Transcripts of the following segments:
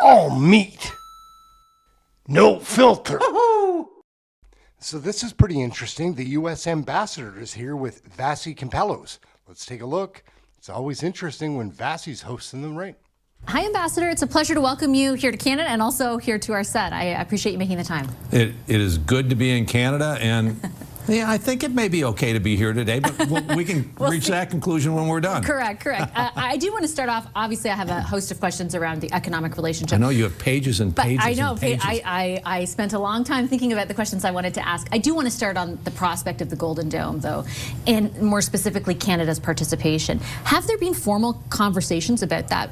all meat, no filter. So this is pretty interesting. The U.S. ambassador is here with Vasi Campellos. Let's take a look. It's always interesting when Vasi's hosting them, right? Hi, Ambassador. It's a pleasure to welcome you here to Canada and also here to our set. I appreciate you making the time. It is good to be in Canada, and yeah, I think it may be okay to be here today, but we can reach that conclusion when we're done. Correct. I do want to start off, obviously I have a host of questions around the economic relationship. I know you have pages and pages I know, and pages. I spent a long time thinking about the questions I wanted to ask. I do want to start on the prospect of the Golden Dome, though, and more specifically Canada's participation. Have there been formal conversations about that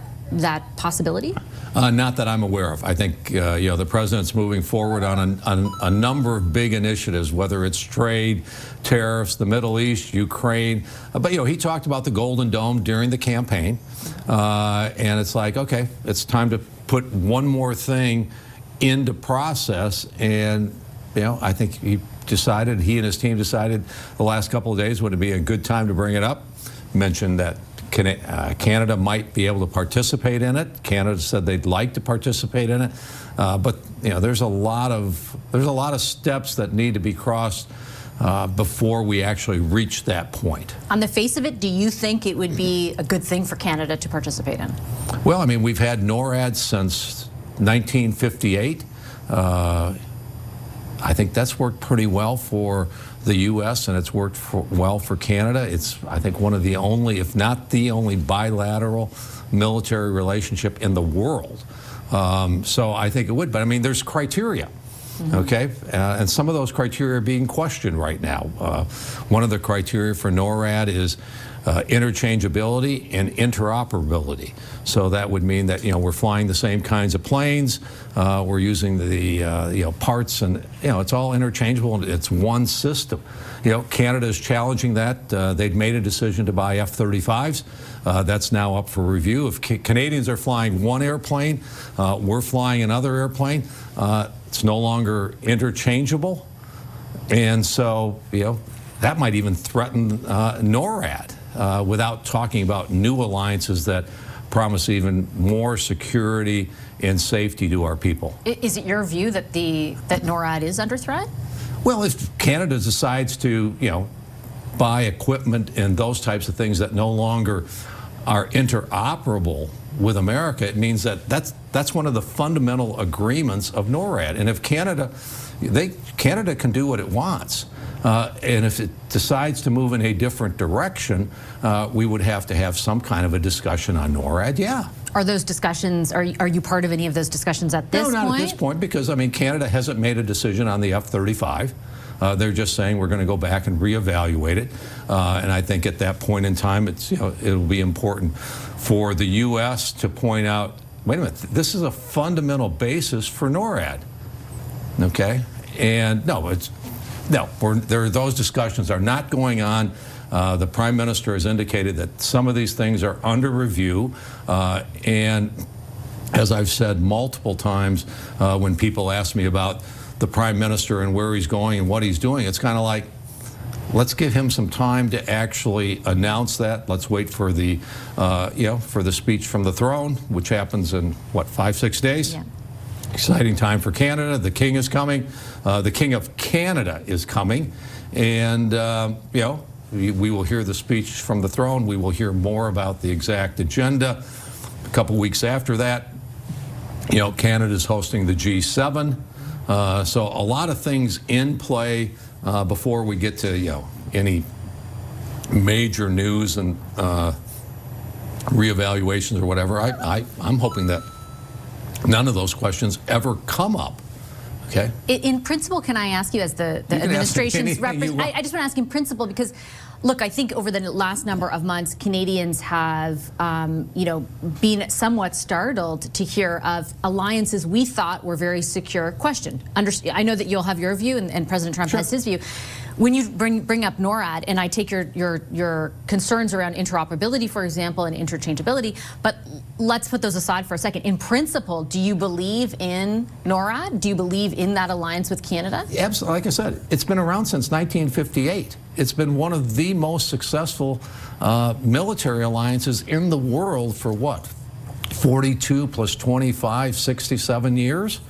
possibility? Not that I'm aware of. I think the president's moving forward on a number of big initiatives, whether it's trade, tariffs, the Middle East, Ukraine. But he talked about the Golden Dome during the campaign, and it's like, okay, it's time to put one more thing into process. And I think he and his team decided the last couple of days would be a good time to bring it up. Mentioned that Canada might be able to participate in it. Canada said they'd like to participate in it, but there's a lot of steps that need to be crossed before we actually reach that point. On the face of it, do you think it would be a good thing for Canada to participate in? Well, I mean, we've had NORAD since 1958. I think that's worked pretty well for the U.S. and it's worked well for Canada. It's, I think, one of the only, if not the only, bilateral military relationship in the world. So I think it would, but I mean, there's criteria. Okay, and some of those criteria are being questioned right now. One of the criteria for NORAD is interchangeability and interoperability. So that would mean that we're flying the same kinds of planes, we're using the parts, and it's all interchangeable and it's one system. Canada is challenging that. They'd made a decision to buy F-35s. That's now up for review. If Canadians are flying one airplane, we're flying another airplane. It's no longer interchangeable, and so that might even threaten NORAD without talking about new alliances that promise even more security and safety to our people. Is it your view that that NORAD is under threat? Well, if Canada decides to buy equipment and those types of things that no longer are interoperable with America, it means that that's one of the fundamental agreements of NORAD. And if Canada can do what it wants, and if it decides to move in a different direction, we would have to have some kind of a discussion on NORAD. Yeah. Are those discussions? Are you part of any of those discussions at this point? No, not at this point, because I mean, Canada hasn't made a decision on the F-35. They're just saying we're going to go back and reevaluate it, and I think at that point in time, it'll be important for the U.S. to point out, wait a minute, this is a fundamental basis for NORAD. Okay, and those discussions are not going on. The Prime Minister has indicated that some of these things are under review, and as I've said multiple times, when people ask me about the Prime Minister and where he's going and what he's doing, it's kind of like, let's give him some time to actually announce that. Let's wait for the, for the speech from the throne, which happens in, what, 5-6 days? Yeah. Exciting time for Canada. The King is coming. The King of Canada is coming. And, we will hear the speech from the throne. We will hear more about the exact agenda. A couple weeks after that, Canada's hosting the G7. So a lot of things in play before we get to any major news and reevaluations or whatever. I'm hoping that none of those questions ever come up. Okay. In principle, can I ask you, as the administration's representative, I just want to ask in principle, because look, I think over the last number of months, Canadians have, been somewhat startled to hear of alliances we thought were very secure questioned. I know that you'll have your view, and President Trump has his view. When you bring up NORAD, and I take your concerns around interoperability, for example, and interchangeability, but let's put those aside for a second. In principle, do you believe in NORAD? Do you believe in that alliance with Canada? Absolutely. Like I said, it's been around since 1958. It's been one of the most successful military alliances in the world for what? 42 plus 25, 67 years.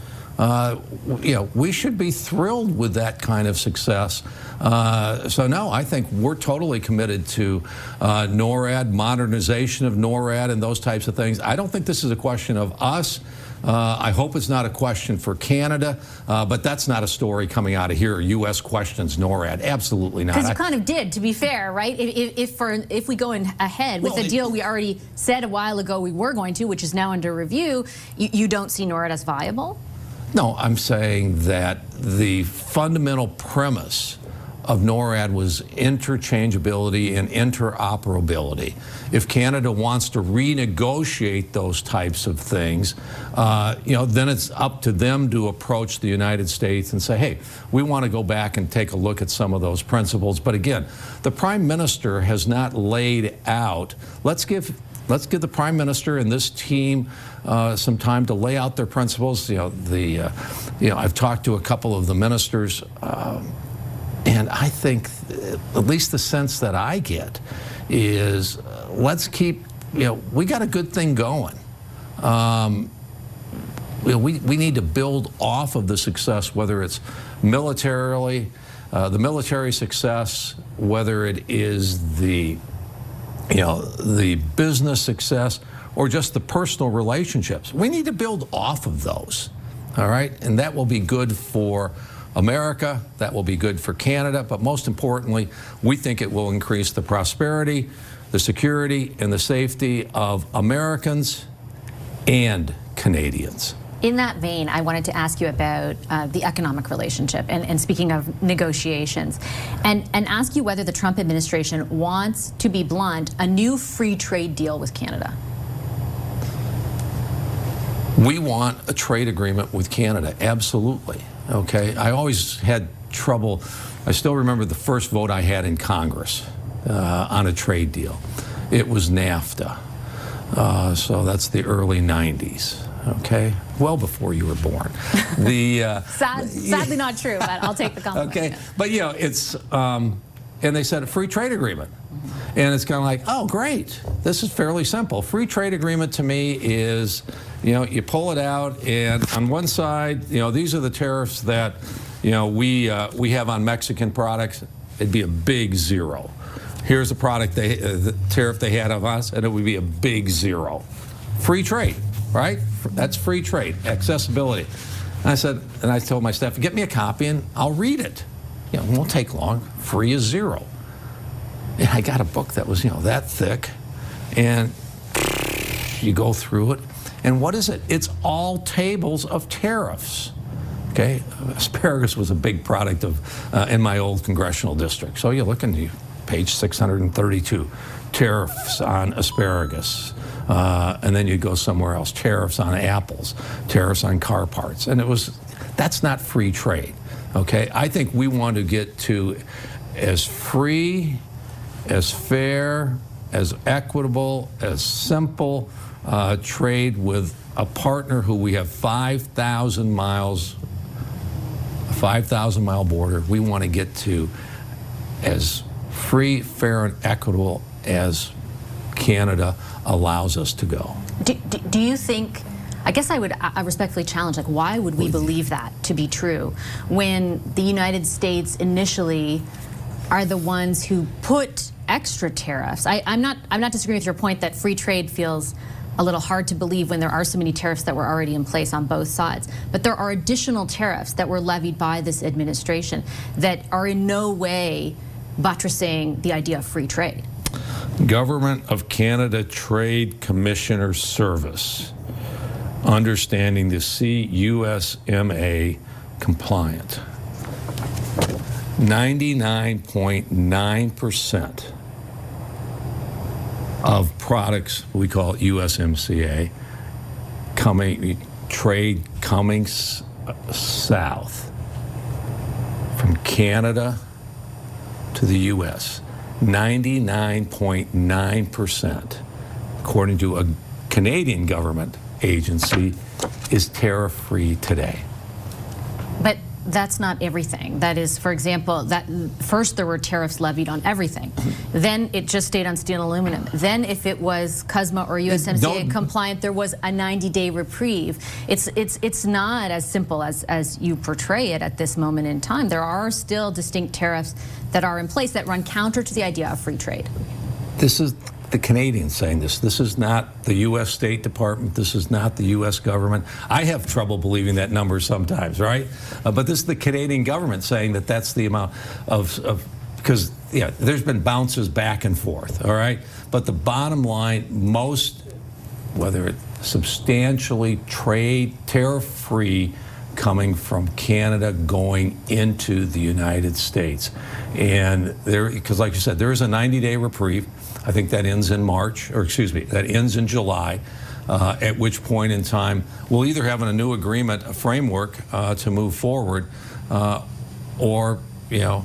We should be thrilled with that kind of success. So no, I think we're totally committed to NORAD, modernization of NORAD and those types of things. I don't think this is a question of us. I hope it's not a question for Canada, but that's not a story coming out of here. U.S. questions NORAD. Absolutely not. Because you kind of did, to be fair, right? If we go ahead with the deal we already said a while ago we were going to, which is now under review, you don't see NORAD as viable? No, I'm saying that the fundamental premise of NORAD was interchangeability and interoperability. If Canada wants to renegotiate those types of things, then it's up to them to approach the United States and say, hey, we want to go back and take a look at some of those principles. But again, the Prime Minister has not laid out, let's give the Prime Minister and this team some time to lay out their principles. I've talked to a couple of the ministers, and I think, at least the sense that I get, is let's keep, we got a good thing going. We need to build off of the success, whether it's militarily, the military success, whether it is the business success, or just the personal relationships. We need to build off of those, all right? And that will be good for America, that will be good for Canada, but most importantly, we think it will increase the prosperity, the security, and the safety of Americans and Canadians. In that vein, I wanted to ask you about the economic relationship, and speaking of negotiations, and ask you whether the Trump administration wants, to be blunt, a new free trade deal with Canada. We want a trade agreement with Canada, absolutely. Okay, I always had trouble. I still remember the first vote I had in Congress on a trade deal. It was NAFTA. So that's the early 90s. Okay, well before you were born. Sadly not true, but I'll take the compliment. Okay, but it's and they said a free trade agreement, and it's kind of like, oh great, this is fairly simple. Free trade agreement to me is, you pull it out, and on one side, these are the tariffs that we have on Mexican products. It'd be a big zero. Here's the product the tariff they had of us, and it would be a big zero. Free trade. Right? That's free trade, accessibility. And I told my staff, get me a copy and I'll read it. It won't take long. Free is zero. And I got a book that was, that thick, and you go through it. And what is it? It's all tables of tariffs. Okay, asparagus was a big product of in my old congressional district. So you look into page 632, tariffs on asparagus. And then you go somewhere else, tariffs on apples, tariffs on car parts. And that's not free trade, okay? I think we want to get to as free, as fair, as equitable, as simple trade with a partner who we have 5,000 miles, a 5,000-mile border. We want to get to as free, fair, and equitable as Canada allows us to go. Do you think, I guess I respectfully challenge, why would we believe that to be true when the United States initially are the ones who put extra tariffs? I'm not disagreeing with your point that free trade feels a little hard to believe when there are so many tariffs that were already in place on both sides. But there are additional tariffs that were levied by this administration that are in no way buttressing the idea of free trade. Government of Canada Trade Commissioner Service, understanding the CUSMA compliant. 99.9% of products, we call it USMCA, trade coming south from Canada to the U.S. 99.9%, according to a Canadian government agency, is tariff-free today. But that's not everything. That is, for example, that first there were tariffs levied on everything. Then it just stayed on steel and aluminum. Then if it was CUSMA or USMCA compliant, there was a 90-day reprieve. It's not as simple as you portray it at this moment in time. There are still distinct tariffs that are in place that run counter to the idea of free trade. This is the Canadians saying this. This is not the U.S. State Department. This is not the U.S. government. I have trouble believing that number sometimes, right? But this is the Canadian government saying that that's the amount of because, yeah, there's been bounces back and forth, all right? But the bottom line, most, whether it's substantially tariff-free coming from Canada going into the United States. And there, because like you said, there is a 90-day reprieve. I think that ends in March, or excuse me, that ends in July, at which point in time we'll either have a new agreement, a framework to move forward, or, you know,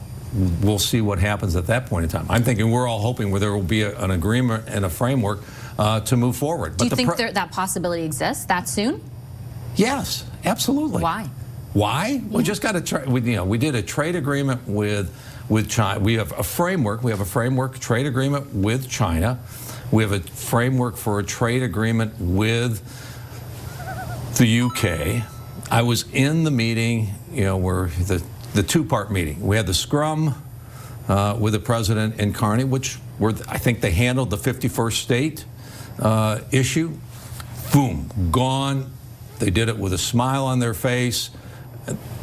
we'll see what happens at that point in time. I'm thinking we're all hoping where there will be an agreement and a framework to move forward. Do you think that possibility exists that soon? Yes, absolutely. Why? Why? We just got to we did a trade agreement with China. We have a framework. We have a framework trade agreement with China. We have a framework for a trade agreement with the UK. I was in the meeting, you know, where the two-part meeting. We had the scrum with the president and Carney, which I think they handled the 51st state issue. Boom, gone. They did it with a smile on their face,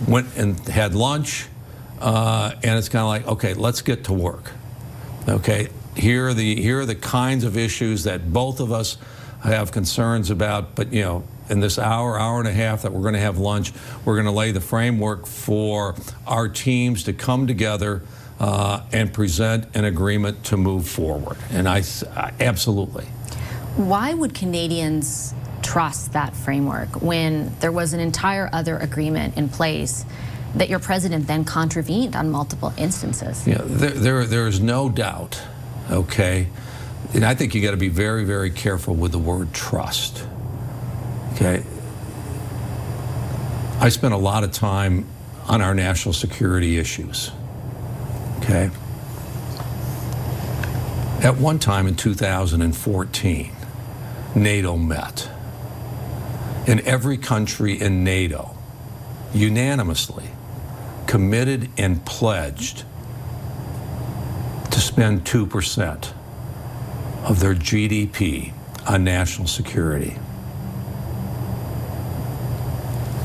went and had lunch, and it's kind of like, okay, let's get to work. Okay, here are the kinds of issues that both of us have concerns about, but you know, in this hour and a half that we're going to have lunch, we're going to lay the framework for our teams to come together and present an agreement to move forward. And I absolutely. Why would Canadians trust that framework when there was an entire other agreement in place that your president then contravened on multiple instances? Yeah, there is no doubt, okay, and I think you got to be very, very careful with the word trust, okay? I spent a lot of time on our national security issues, okay? At one time in 2014, NATO met. And every country in NATO unanimously committed and pledged to spend 2% of their GDP on national security.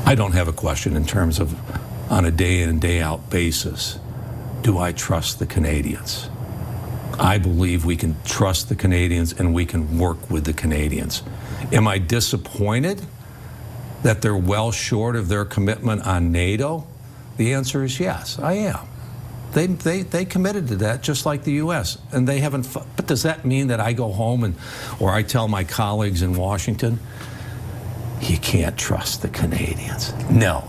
I don't have a question in terms of on a day in and day out basis, do I trust the Canadians? I believe we can trust the Canadians and we can work with the Canadians. Am I disappointed that they're well short of their commitment on NATO? The answer is yes, I am. They committed to that just like the U.S. and they haven't. But does that mean that I go home or I tell my colleagues in Washington, you can't trust the Canadians? No,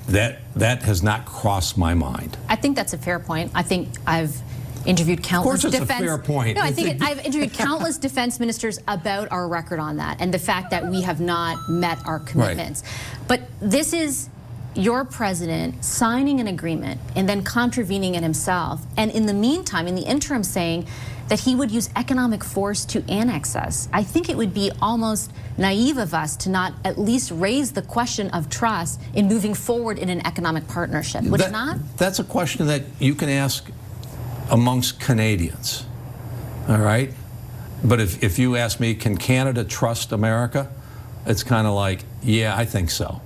that has not crossed my mind. I think that's a fair point. I think I've interviewed countless defense. Of course, it's a fair point. No, I think I've interviewed countless defense ministers about our record on that and the fact that we have not met our commitments. Right. But this is your president signing an agreement and then contravening it himself, and in the meantime, in the interim, saying that he would use economic force to annex us. I think it would be almost naive of us to not at least raise the question of trust in moving forward in an economic partnership. Would it not? That's a question that you can ask amongst Canadians, all right? But if you ask me, can Canada trust America? It's kind of like, yeah, I think so.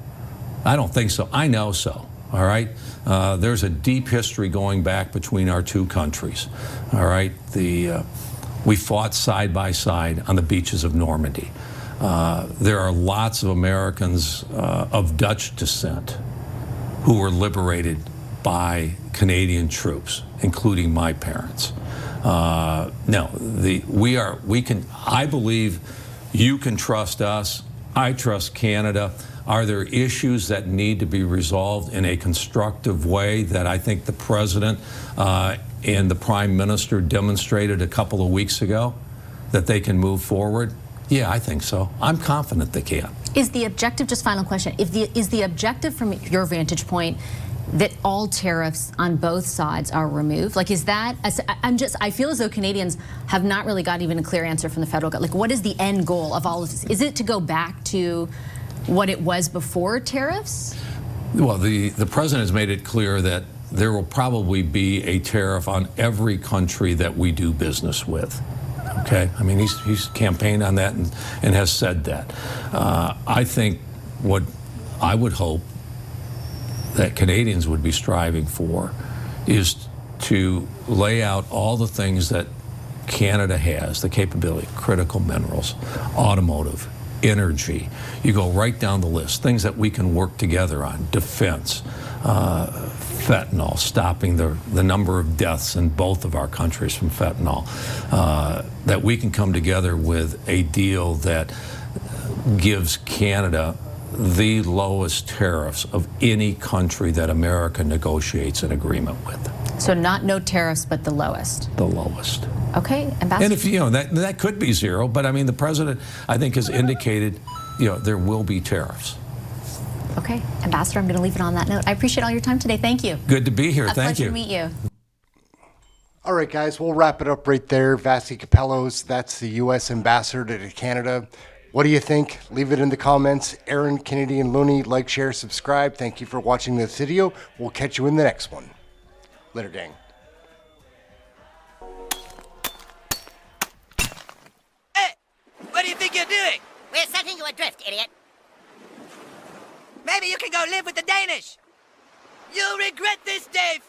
I don't think so. I know so, all right? There's a deep history going back between our two countries, all right? We fought side by side on the beaches of Normandy. There are lots of Americans of Dutch descent who were liberated by Canadian troops, including my parents. No, I believe you can trust us. I trust Canada. Are there issues that need to be resolved in a constructive way that I think the president and the prime minister demonstrated a couple of weeks ago that they can move forward? Yeah, I think so. I'm confident they can. Is the objective, just final question, is the objective from your vantage point that all tariffs on both sides are removed? Like, is that, I feel as though Canadians have not really got even a clear answer from the federal government. Like, what is the end goal of all of this? Is it to go back to what it was before tariffs? Well, the president has made it clear that there will probably be a tariff on every country that we do business with. Okay, I mean, he's campaigned on that and has said that. I think what I would hope that Canadians would be striving for is to lay out all the things that Canada has, the capability, critical minerals, automotive, energy. You go right down the list, things that we can work together on, defense, fentanyl, stopping the number of deaths in both of our countries from fentanyl, that we can come together with a deal that gives Canada the lowest tariffs of any country that America negotiates an agreement with. So not no tariffs, but the lowest? The lowest. Okay, Ambassador. And if, you know, that could be zero, but I mean, the president, I think, has indicated, you know, there will be tariffs. Okay, Ambassador, I'm going to leave it on that note. I appreciate all your time today. Thank you. Good to be here. Thank you. A pleasure to meet you. All right, guys, we'll wrap it up right there. Vasi Capellos, that's the U.S. ambassador to Canada. What do you think? Leave it in the comments. Aaron, Canadian Looney, like, share, subscribe. Thank you for watching this video. We'll catch you in the next one. Later, gang. Hey, what do you think you're doing? We're setting you adrift, idiot. Maybe you can go live with the Danish. You'll regret this day